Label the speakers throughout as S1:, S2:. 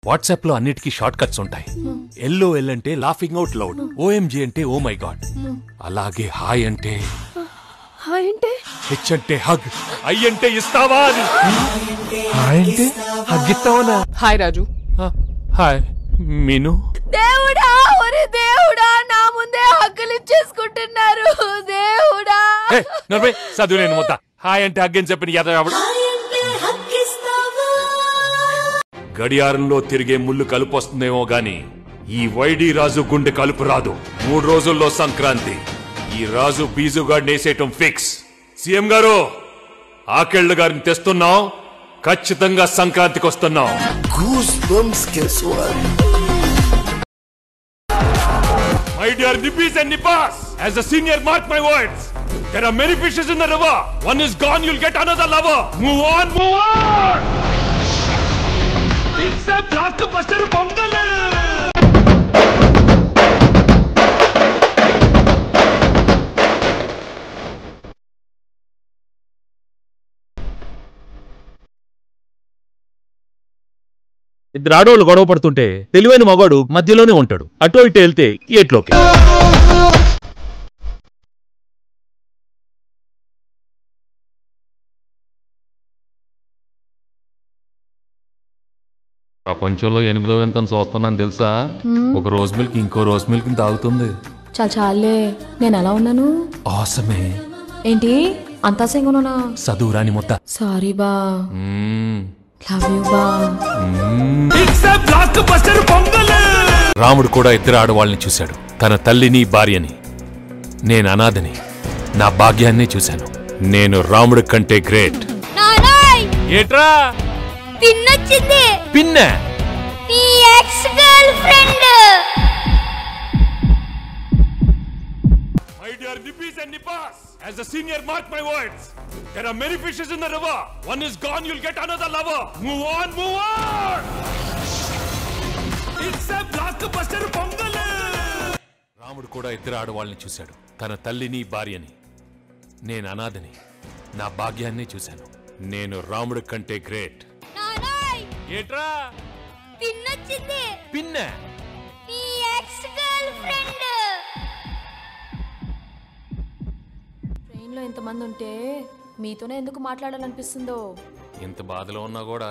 S1: WhatsApp లో అన్నిటికీ short cuts ఉంటాయి. LOL అంటే లాఫింగ్ అవుట్ లౌడ్, OMG అంటే ఓ మై గాడ్, అలాగే హాయ్ అంటే హెచ్ అంటే హగ్, ఐ అంటే ఇస్తావా అని. హాయ్ అంటే హగ్ ఇస్తావా?
S2: హాయ్ రాజు.
S1: హాయ్ మీను.
S3: దేవుడా, ఒరే దేవుడా, నా ముందే హక్కులు ఇచ్చేసుకుంటున్నారు దేవుడా.
S1: చదువు నేను మొత్తం హాయ్ అంటే హగ్ అని చెప్పిన యాదవ్. గడియారంలో తిరిగే ముళ్ళు కలుపు వస్తుందేమో గాని ఈ వైడి రాజు గుండె కలుపు రాదు. 3 రోజుల్లో సంక్రాంతి. ఈ రాజు బీజుగాడిని వేసేయటం ఫిక్స్. సీఎం గారు, ఆకెళ్ల గారిని తెస్తున్నాం, ఖచ్చితంగా సంక్రాంతికి వస్తున్నాం. My dear nippies and nippas, as a senior, mark my words. There are many fishes in the river. One is gone, you'll get another lover. Move on, move on. It's a blockbuster Pongal.
S4: ఇద్దరు ఆడవాళ్ళు గొడవ పడుతుంటే తెలివైన మగాడు మధ్యలోనే ఉంటాడు. అటో ఇటు వెళ్తే ఏట్లోకి.
S1: ప్రపంచంలో 8వ వింతను చూస్తున్నాను తెలుసా? ఒక రోజ్ మిల్క్ ఇంకో రోజ్ మిల్క్ తాగుతుంది.
S3: చాలే, నేను ఎలా ఉన్నాను?
S1: ఆసమే.
S3: ఏంటి అంతా సింగునా?
S1: చదువురాని మొత్తం.
S3: సారీ బా, లవ్ యు బా.
S1: రాముడు కూడా ఇద్దరు ఆడవాళ్ళని చూశాడు, తన తల్లిని భార్యని. నేను అనాథని, నా భాగ్యాన్ని చూశాను. నేను రాముడి కంటే గ్రేట్. ఏట్రా
S3: పిన్నొచ్చింది?
S1: పిన్న
S3: నీ ex girl friend.
S1: My dear nippies and nippas, as a senior, mark my words. There are many fishes in the river. One is gone, you'll get another lover. Move on, move on. It's a blockbuster Pongal. రాముడు కూడా ఇద్దరు ఆడవాళ్ళని చూశాడు, తన తల్లిని భార్యని. నేను అనాథని, నా భాగ్యాన్ని చూశాను. నేను రాముడి కంటే గ్రేట్. ఏట్రా
S3: పిన్నొచ్చింది?
S1: పిన్న
S3: నీ ఎక్స్ గర్ల్ ఫ్రెండ్. ట్రైన్ లో ఇంతమంది ఉంటే మీతోనే ఎందుకు మాట్లాడాలనిపిస్తుందో.
S1: ఇంత బాధలో ఉన్నా కూడా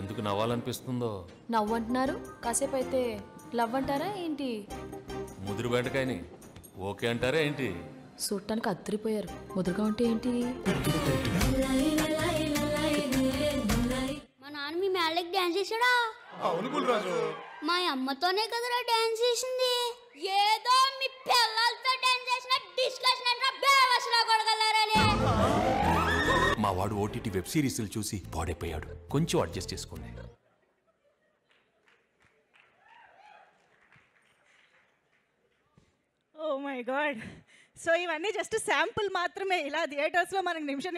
S1: ఎందుకు నవ్వాలనిపిస్తుందో.
S3: నవ్వంటున్నారు, కాసేపు అయితే లవ్ అంటారా ఏంటి?
S1: ముదురు బెండకాయని ఓకే అంటారా ఏంటి?
S3: చూడటానికి అద్దరిపోయారు, ముదురుగా ఉంటే ఏంటి?
S5: మా నాన్న మీ మేళకి డాన్స్ చేసాడా?
S6: అవును గుల్రాజు,
S5: మా అమ్మతోనే కదరా డాన్స్ చేసింది. ఏదో మీ పిల్లలతో డాన్స్ చేసిన డిస్కషన్ అంటే బేవసలా కొడగలరని.
S1: మా వాడు OTT వెబ్ సిరీస్లు చూసి పాడైపోయాడు. కొంచెం అడ్జస్ట్ చేసుకోండి.
S7: Oh my god. సో ఇవన్నీ జస్ట్ శాంపుల్ మాత్రమే. ఇలా థియేటర్స్లో మనకి నిమిషం